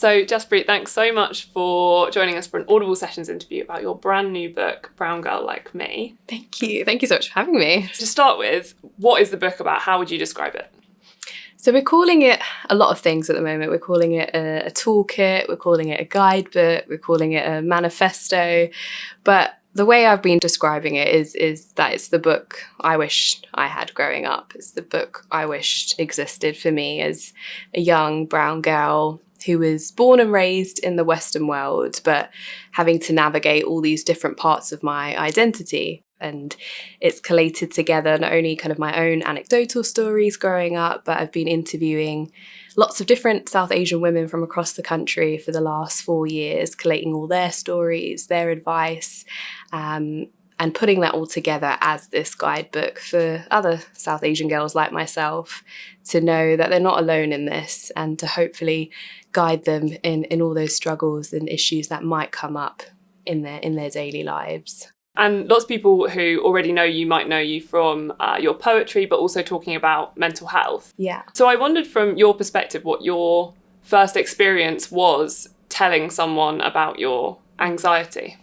So Jaspreet, thanks so much for joining us for an Audible Sessions interview about your brand new book, Brown Girl Like Me. Thank you. Thank you so much for having me. To start with, what is the book about? How would you describe it? So we're calling it a lot of things at the moment. We're calling it a toolkit, we're calling it a guidebook, we're calling it a manifesto. But the way I've been describing it is that it's the book I wished I had growing up. It's the book I wished existed for me as a young brown girl who was born and raised in the Western world, but having to navigate all these different parts of my identity. And it's collated together not only kind of my own anecdotal stories growing up, but I've been interviewing lots of different South Asian women from across the country for the last 4 years, collating all their stories, their advice, and putting that all together as this guidebook for other South Asian girls like myself to know that they're not alone in this and to hopefully guide them in all those struggles and issues that might come up in their daily lives. And lots of people who already know you might know you from your poetry, but also talking about mental health. Yeah. So I wondered from your perspective what your first experience was telling someone about your anxiety.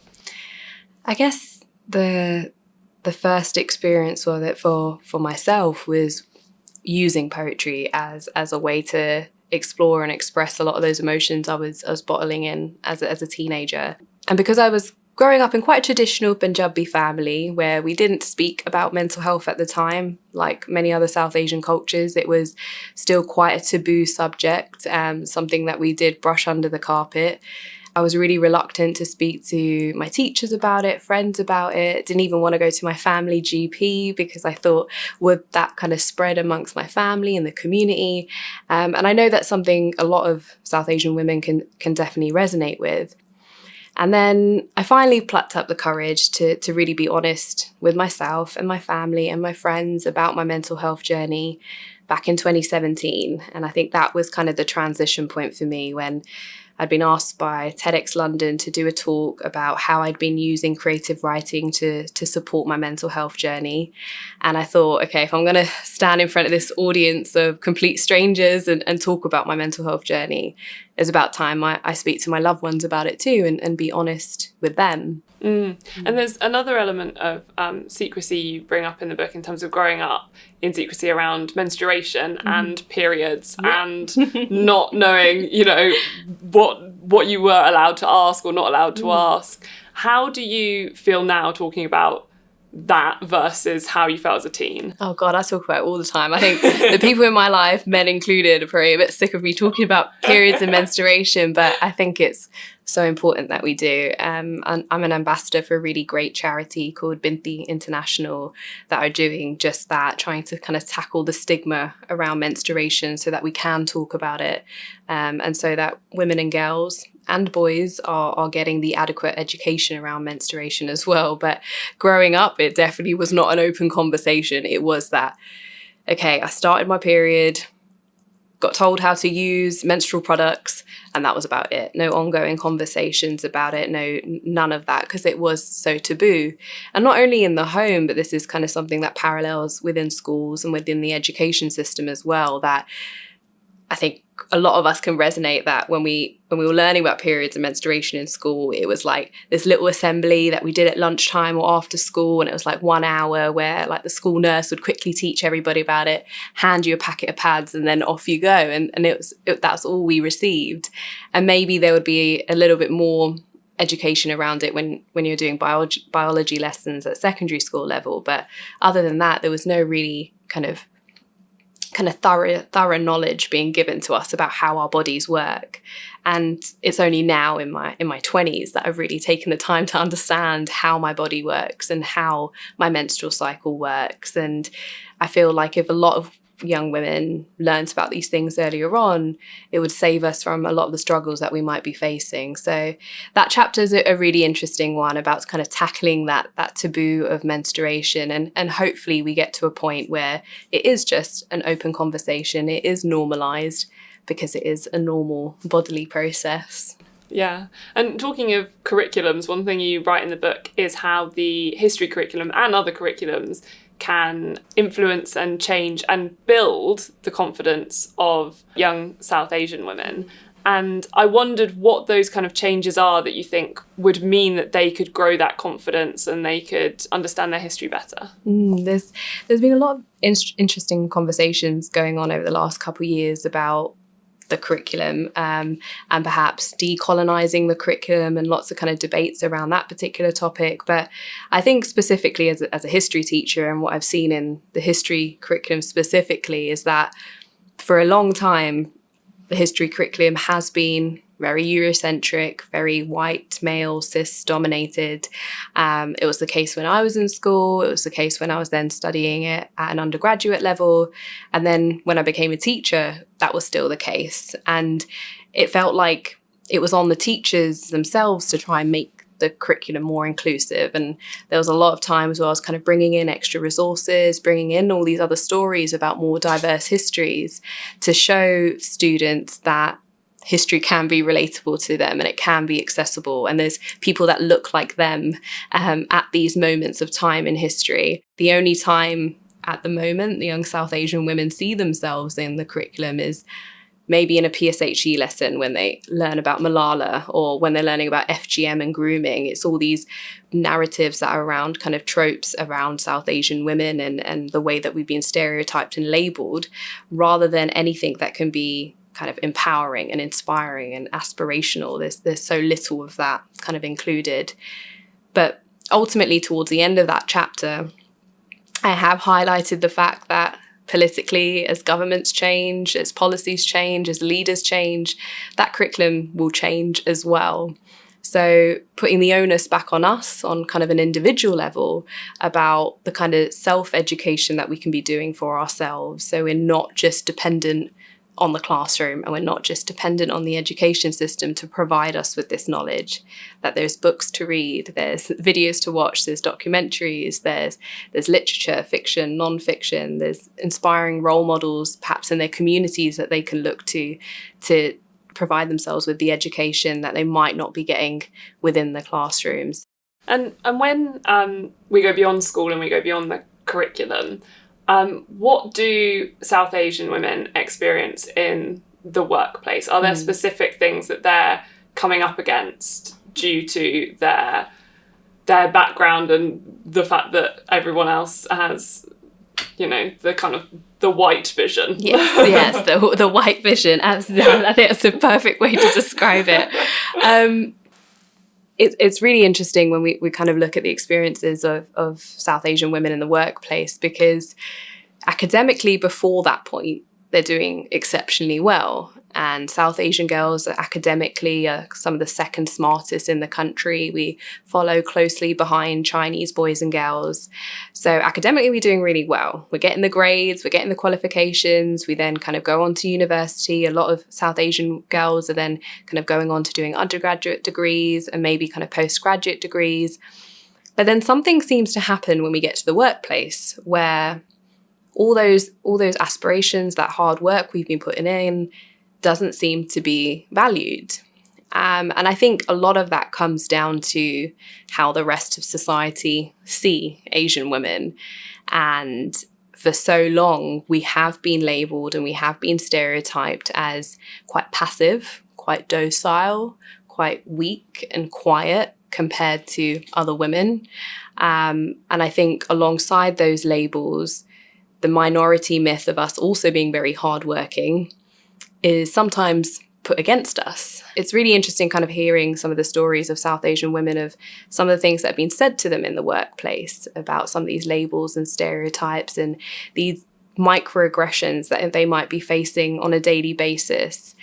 I guess the first experience of it for myself was using poetry as a way to explore and express a lot of those emotions I was bottling in as a teenager. And because I was growing up in quite a traditional Punjabi family where we didn't speak about mental health at the time, like many other South Asian cultures, it was still quite a taboo subject, something that we did brush under the carpet. I was really reluctant to speak to my teachers about it, friends about it, didn't even want to go to my family GP because I thought, would that kind of spread amongst my family and the community? And I know that's something a lot of South Asian women can definitely resonate with. And then I finally plucked up the courage to really be honest with myself and my family and my friends about my mental health journey back in 2017. And I think that was kind of the transition point for me when I'd been asked by Tedx London to do a talk about how I'd been using creative writing to support my mental health journey. And I thought, okay, if I'm going to stand in front of this audience of complete strangers and talk about my mental health journey, it's about time I speak to my loved ones about it too and be honest with them. And there's another element of secrecy you bring up in the book in terms of growing up in secrecy around menstruation and periods and not knowing, what you were allowed to ask or not allowed to ask. How do you feel now talking about that versus how you felt as a teen? Oh God, I talk about it all the time. I think the people in my life, men included, are probably a bit sick of me talking about periods and menstruation, but I think it's so important that we do. And I'm an ambassador for a really great charity called Binti International that are doing just that, trying to kind of tackle the stigma around menstruation so that we can talk about it, and so that women and girls and boys are getting the adequate education around menstruation as well. But growing up, it definitely was not an open conversation. It was that, okay, I started my period, got told how to use menstrual products, and that was about it. No ongoing conversations about it, none of that, because it was so taboo. And not only in the home, but this is kind of something that parallels within schools and within the education system as well, that I think a lot of us can resonate that when we were learning about periods and menstruation in school, it was like this little assembly that we did at lunchtime or after school, and it was like 1 hour where like the school nurse would quickly teach everybody about it, hand you a packet of pads, and then off you go. And that's all we received. And maybe there would be a little bit more education around it when you're doing biology lessons at secondary school level. But other than that, there was no really kind of thorough knowledge being given to us about how our bodies work. And it's only now in my 20s that I've really taken the time to understand how my body works and how my menstrual cycle works. And I feel like if a lot of young women learnt about these things earlier on, it would save us from a lot of the struggles that we might be facing. So that chapter is a really interesting one about kind of tackling that taboo of menstruation, and hopefully we get to a point where it is just an open conversation, it is normalised because it is a normal bodily process. Yeah. And talking of curriculums, one thing you write in the book is how the history curriculum and other curriculums can influence and change and build the confidence of young South Asian women. And I wondered what those kind of changes are that you think would mean that they could grow that confidence and they could understand their history better. There's been a lot of interesting conversations going on over the last couple of years about the curriculum and perhaps decolonizing the curriculum, and lots of kind of debates around that particular topic. But I think specifically as a history teacher, and what I've seen in the history curriculum specifically, is that for a long time, the history curriculum has been very Eurocentric, very white, male, cis dominated. It was the case when I was in school. It was the case when I was then studying it at an undergraduate level. And then when I became a teacher, that was still the case. And it felt like it was on the teachers themselves to try and make the curriculum more inclusive. And there was a lot of times where I was kind of bringing in extra resources, bringing in all these other stories about more diverse histories to show students that history can be relatable to them and it can be accessible. And there's people that look like them at these moments of time in history. The only time at the moment the young South Asian women see themselves in the curriculum is maybe in a PSHE lesson when they learn about Malala, or when they're learning about FGM and grooming. It's all these narratives that are around kind of tropes around South Asian women and the way that we've been stereotyped and labelled, rather than anything that can be kind of empowering and inspiring and aspirational. There's so little of that kind of included. But ultimately, towards the end of that chapter, I have highlighted the fact that politically, as governments change, as policies change, as leaders change, that curriculum will change as well. So putting the onus back on us on kind of an individual level about the kind of self-education that we can be doing for ourselves. So we're not just dependent on the classroom, and we're not just dependent on the education system to provide us with this knowledge, that there's books to read, there's videos to watch, there's documentaries, there's literature, fiction, non-fiction, there's inspiring role models perhaps in their communities that they can look to provide themselves with the education that they might not be getting within the classrooms. And when we go beyond school and we go beyond the curriculum, what do South Asian women experience in the workplace? Are there specific things that they're coming up against due to their background and the fact that everyone else has, the kind of the white vision? Yes, the white vision. Absolutely. I think that's the perfect way to describe it. It's really interesting when we kind of look at the experiences of South Asian women in the workplace, because academically before that point, they're doing exceptionally well. And South Asian girls academically are some of the second smartest in the country. We follow closely behind Chinese boys and girls. So academically, we're doing really well. We're getting the grades, we're getting the qualifications. We then kind of go on to university. A lot of South Asian girls are then kind of going on to doing undergraduate degrees and maybe kind of postgraduate degrees. But then something seems to happen when we get to the workplace, where all those aspirations, that hard work we've been putting in, doesn't seem to be valued. And I think a lot of that comes down to how the rest of society see Asian women. And for so long, we have been labelled and we have been stereotyped as quite passive, quite docile, quite weak and quiet compared to other women. And I think alongside those labels, the minority myth of us also being very hardworking is sometimes put against us. It's really interesting kind of hearing some of the stories of South Asian women, of some of the things that have been said to them in the workplace about some of these labels and stereotypes and these microaggressions that they might be facing on a daily basis.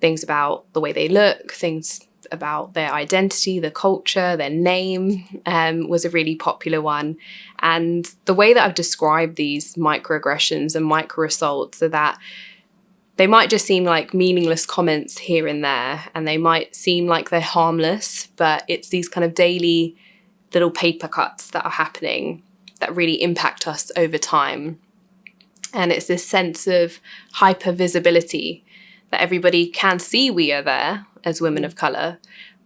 Things about the way they look, things about their identity, their culture, their name was a really popular one. And the way that I've described these microaggressions and microassaults are that they might just seem like meaningless comments here and there, and they might seem like they're harmless, but it's these kind of daily little paper cuts that are happening that really impact us over time. And it's this sense of hyper visibility that everybody can see we are there as women of colour,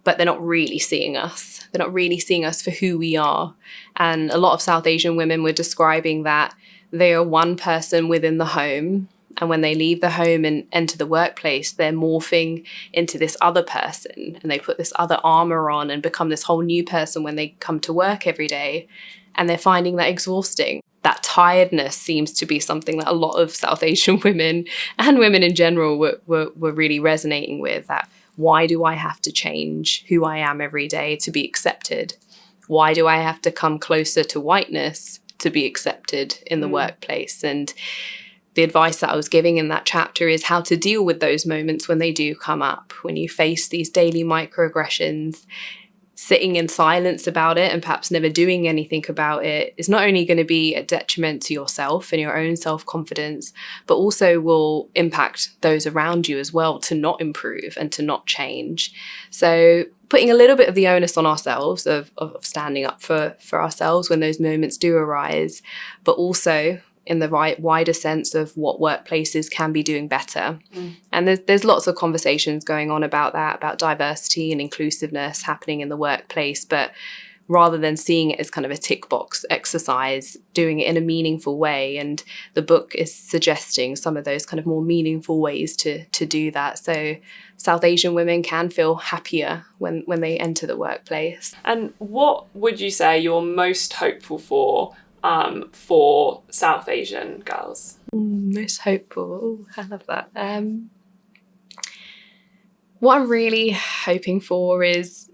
but they're not really seeing us. They're not really seeing us for who we are. And a lot of South Asian women were describing that they are one person within the home, And when they leave the home and enter the workplace, they're morphing into this other person, and they put this other armor on and become this whole new person when they come to work every day. And they're finding that exhausting. That tiredness seems to be something that a lot of South Asian women and women in general were really resonating with. That why do I have to change who I am every day to be accepted? Why do I have to come closer to whiteness to be accepted in the workplace? And the advice that I was giving in that chapter is how to deal with those moments when they do come up, when you face these daily microaggressions. Sitting in silence about it and perhaps never doing anything about it is not only going to be a detriment to yourself and your own self-confidence, but also will impact those around you as well to not improve and to not change. So putting a little bit of the onus on ourselves of standing up for ourselves when those moments do arise, but also in the right wider sense of what workplaces can be doing better. And there's lots of conversations going on about that, about diversity and inclusiveness happening in the workplace, but rather than seeing it as kind of a tick box exercise, doing it in a meaningful way. And the book is suggesting some of those kind of more meaningful ways to do that. So South Asian women can feel happier when they enter the workplace. And what would you say you're most hopeful for South Asian girls? Most hopeful. I love that. What I'm really hoping for is,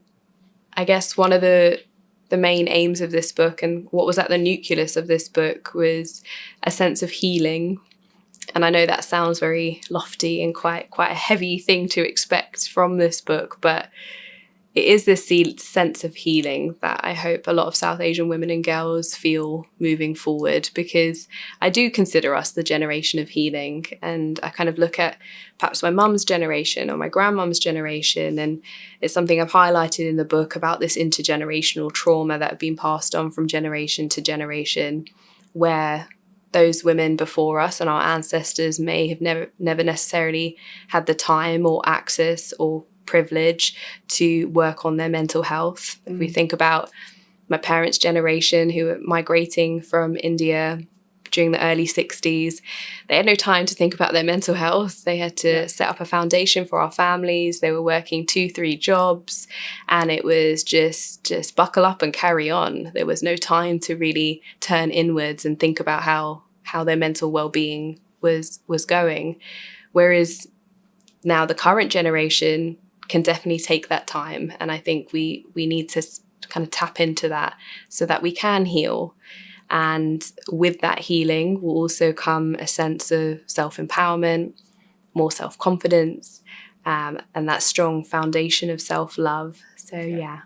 I guess, one of the main aims of this book, and what was at the nucleus of this book, was a sense of healing. And I know that sounds very lofty and quite a heavy thing to expect from this book, but it is this sense of healing that I hope a lot of South Asian women and girls feel moving forward, because I do consider us the generation of healing. And I kind of look at perhaps my mum's generation or my grandmum's generation, and it's something I've highlighted in the book about this intergenerational trauma that have been passed on from generation to generation, where those women before us and our ancestors may have never necessarily had the time or access or privilege to work on their mental health. If we think about my parents' generation who were migrating from India during the early 60s, they had no time to think about their mental health. They had to set up a foundation for our families. They were working 2-3 jobs, and it was just buckle up and carry on. There was no time to really turn inwards and think about how their mental well-being was going. Whereas now the current generation can definitely take that time. And I think we need to kind of tap into that so that we can heal. And with that healing will also come a sense of self-empowerment, more self-confidence, and that strong foundation of self-love. So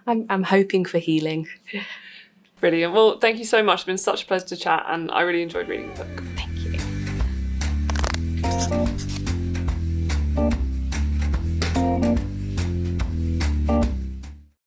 I'm hoping for healing. Brilliant. Well, thank you so much. It's been such a pleasure to chat, and I really enjoyed reading the book. Thank you.